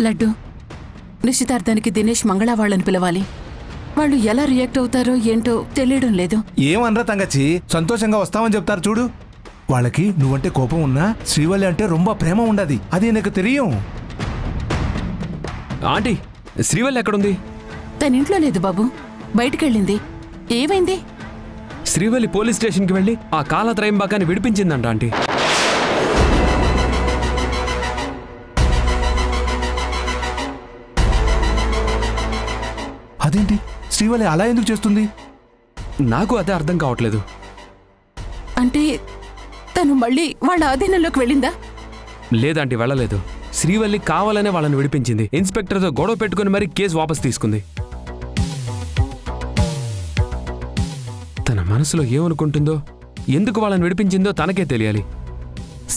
లడ్డు, నిశ్చితార్థానికి దినేష్ మంగళ వాళ్ళని పిలవాలి. వాళ్ళు ఎలా రియాక్ట్ అవుతారో ఏంటో తెలియడం లేదు. ఏమనరా తంగచ్చి, సంతోషంగా వస్తామని చెప్తారు చూడు. వాళ్ళకి నువ్వంటే కోపం ఉన్నా శ్రీవల్లి అంటే రొంబ ప్రేమ ఉండదు, అది నాకు తెలియం. ఆంటీ, శ్రీవల్లి ఎక్కడుంది? తన ఇంట్లో లేదు బాబు, బయటికెళ్ళింది. ఏమైంది? శ్రీవల్లి పోలీస్ స్టేషన్కి వెళ్ళి ఆ కాలత్రయంబాకాన్ని విడిపించిందంట ఆంటీ. అదేంటి, శ్రీవల్లి అలా ఎందుకు చేస్తుంది? నాకు అదే అర్థం కావట్లేదు. అంటే తను మళ్ళీ వాళ్ళ ఆధీనంలోకి వెళ్ళిందా? లేదంటే వెళ్ళలేదు. శ్రీవల్లి కావాలనే వాళ్ళని విడిపించింది. ఇన్స్పెక్టర్తో గొడవ పెట్టుకుని మరీ కేసు వాపస్ తీసుకుంది. తన మనసులో ఏమనుకుంటుందో, ఎందుకు వాళ్ళని విడిపించిందో తనకే తెలియాలి.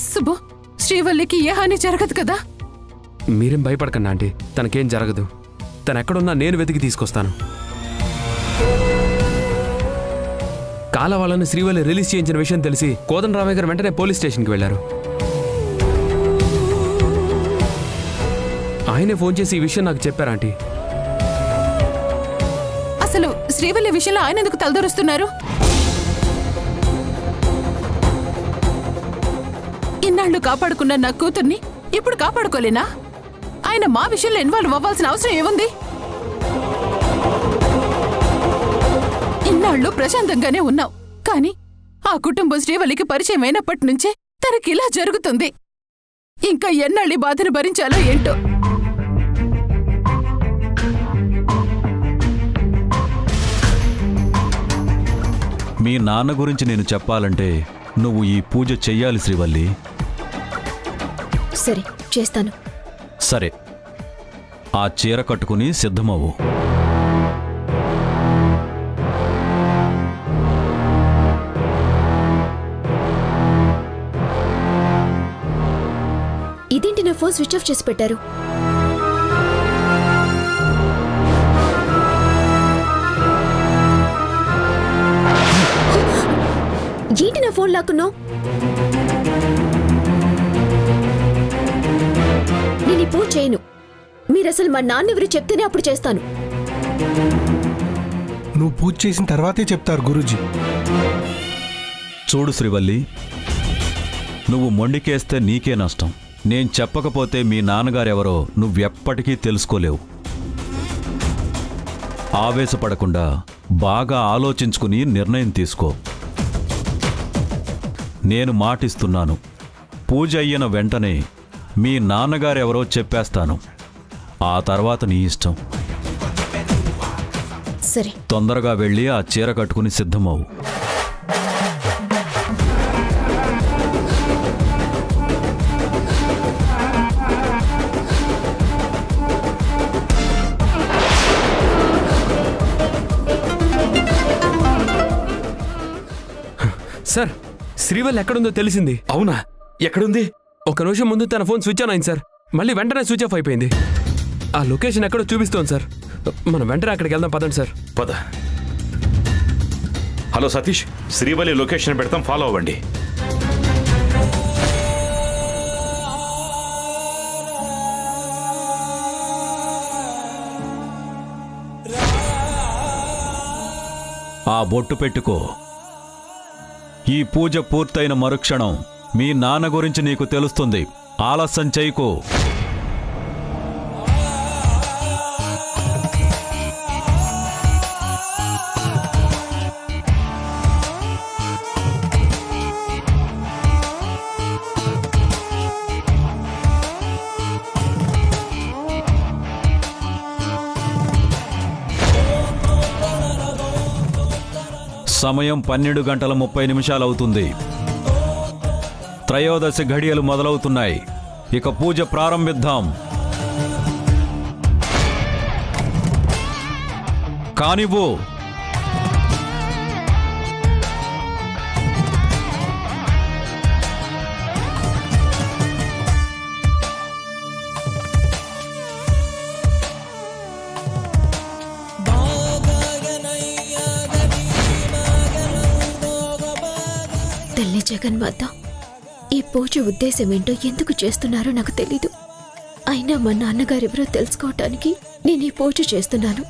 సుబ్బు, శ్రీవల్లికి ఏ హాని జరగదు కదా? మీరేం భయపడకండి ఆంటీ, తనకేం జరగదు. తను ఎక్కడున్నా నేను వెతికి తీసుకొస్తాను. కాల వాళ్ళని శ్రీవల్లి రిలీజ్ చేయించిన విషయం తెలిసి కోదండరామయ్య గారు వెంటనే పోలీస్ స్టేషన్కి వెళ్లారు. ఆయనే ఫోన్ చేసి ఈ విషయం నాకు చెప్పారు ఆంటీ. అసలు శ్రీవల్లి విషయంలో ఆయన ఎందుకు తలదొరుస్తున్నారు? ఇన్నాళ్ళు కాపాడుకున్న నా కూతుర్ని ఇప్పుడు కాపాడుకోలేనా? ఆయన మా విషయంలో ఇన్వాల్వ్ అవ్వాల్సిన అవసరం ఏముంది? ఇన్నాళ్ళు ప్రశాంతంగానే ఉన్నావు, కానీ ఆ కుటుంబం శ్రీవల్లికి పరిచయం అయినప్పటి నుంచే తనకిలా జరుగుతుంది. ఇంకా ఎన్నాళ్ళి బాధను భరించాలో ఏంటో. మీ నాన్న గురించి నేను చెప్పాలంటే నువ్వు ఈ పూజ చెయ్యాలి శ్రీవల్లి. సరే, చేస్తాను. సరే, ఆ చీర కట్టుకుని సిద్ధమవు. ఇదేంటి, నా ఫోన్ స్విచ్ ఆఫ్ చేసి పెట్టారు? ఏంటి నా ఫోన్ లాక్కున్నావు? నేను ఈ పూజ చేయను. మీరసలు మా నాన్నెవరు చెప్తేనే అప్పుడు చేస్తాను. నువ్వు పూజ చేసిన తర్వాతే చెప్తారు గురూజీ. చూడు శ్రీవల్లి, నువ్వు మొండికేస్తే నీకే నష్టం. నేను చెప్పకపోతే మీ నాన్నగారెవరో నువ్వెప్పటికీ తెలుసుకోలేవు. ఆవేశపడకుండా బాగా ఆలోచించుకుని నిర్ణయం తీసుకో. నేను మాటిస్తున్నాను, పూజ అయ్యిన వెంటనే మీ నాన్నగారెవరో చెప్పేస్తాను. ఆ తర్వాత నీ ఇష్టం. సరే, తొందరగా వెళ్ళి ఆ చీర కట్టుకుని సిద్ధమవు. సార్, శ్రీవల్లి ఎక్కడుందో తెలిసింది. అవునా? ఎక్కడుంది? ఒక నిమిషం ముందు తన ఫోన్ స్విచ్ ఆన్ అయింది సార్, మళ్ళీ వెంటనే స్విచ్ ఆఫ్ అయిపోయింది. ఆ లొకేషన్ ఎక్కడో చూపిస్తోంది సార్. మనం వెంటనే అక్కడికి వెళ్దాం, పదండి సార్. పద. హలో సతీష్, శ్రీవల్లి లొకేషన్ పెడతాం, ఫాలో అవ్వండి. ఆ బొట్టు పెట్టుకో. ఈ పూజ పూర్తయిన మరుక్షణం మీ నాన్న గురించి నీకు తెలుస్తుంది. ఆలస్యం చేయకు. సమయం 12:30 అవుతుంది. త్రయోదశి ఘడియలు మొదలవుతున్నాయి. ఇక పూజ ప్రారంభిద్దాం. కానివ్వు. జగన్మాత, ఈ పూజ ఉద్దేశం ఏంటో ఎందుకు చేస్తున్నారో నాకు తెలీదు. అయినా మా నాన్నగారెవరో తెలుసుకోవటానికి నేను ఈ పూజ చేస్తున్నాను.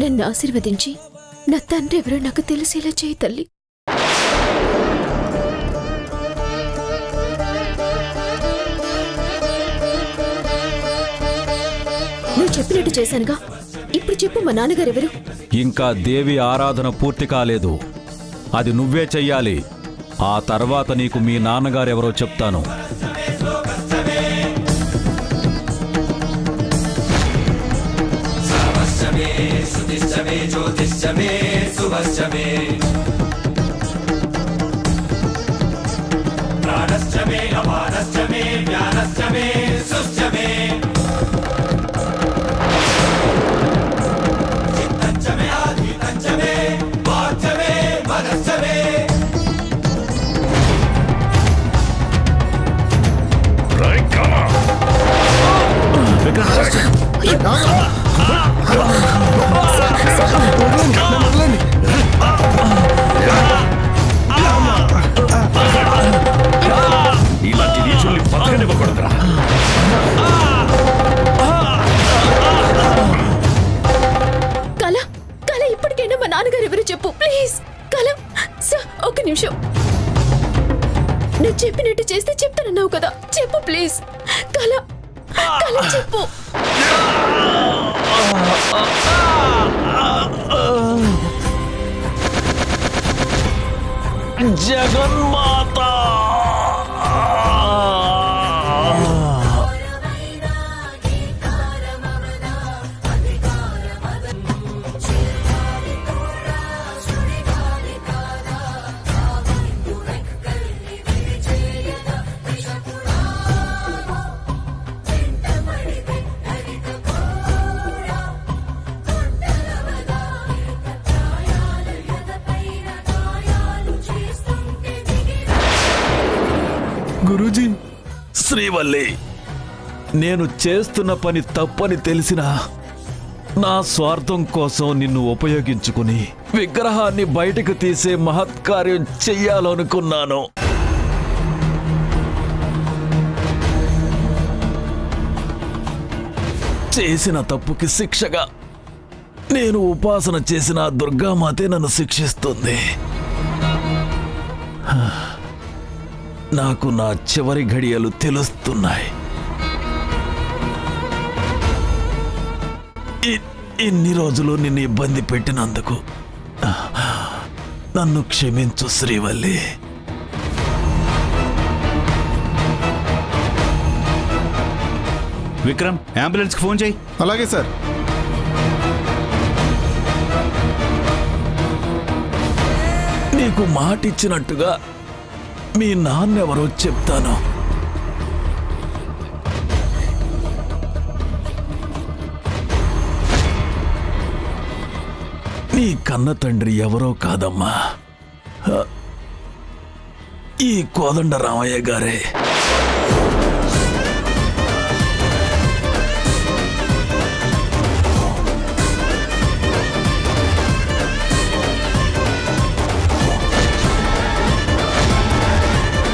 నన్ను ఆశీర్వదించి నా తండ్రి ఎవరో నాకు తెలిసేలా చేయి తల్లి. నువ్వు చెప్పినట్టు చేశానుగా. ఇప్పుడు చెప్పు, మా నాన్నగారెవరు? ఇంకా దేవి ఆరాధన పూర్తి కాలేదు. అది నువ్వే చెయ్యాలి. ఆ తర్వాత నీకు మీ నాన్నగారెవరో చెప్తాను. ఇలాంటి నీచుల్ని బతకనివ్వకూడదురా. కళ, కళ, ఇప్పటికైనా మా నాన్నగారు ఎవరు చెప్పు ప్లీజ్. కళ, సార్ ఒక్క నిమిషం. నేను చెప్పినట్టు చేస్తే చెప్తానన్నావు కదా, చెప్పు ప్లీజ్. కళ, కళ చెప్పు. జగన్మాత గురూజీ, శ్రీవల్లి, నేను చేస్తున్న పని తప్పని తెలిసినా నా స్వార్థం కోసం నిన్ను ఉపయోగించుకుని విగ్రహాన్ని బయటకు తీసే మహత్కార్యం చెయ్యాలనుకున్నాను. చేసిన తప్పుకి శిక్షగా నేను ఉపాసన చేసిన దుర్గామాతే నన్ను శిక్షిస్తుంది. నాకు నా చివరి ఘడియలు తెలుస్తున్నాయి. ఇన్ని రోజులు నిన్ను ఇబ్బంది పెట్టినందుకు నన్ను క్షమించు శ్రీవల్లి. విక్రమ్, అంబులెన్స్కి ఫోన్ చేయి. అలాగే సార్. నీకు మాటిచ్చినట్టుగా మీ నాన్నెవరో చెప్తాను. నీ కన్న తండ్రి ఎవరో కాదమ్మా, ఈ కోదండ రామయ్య గారే.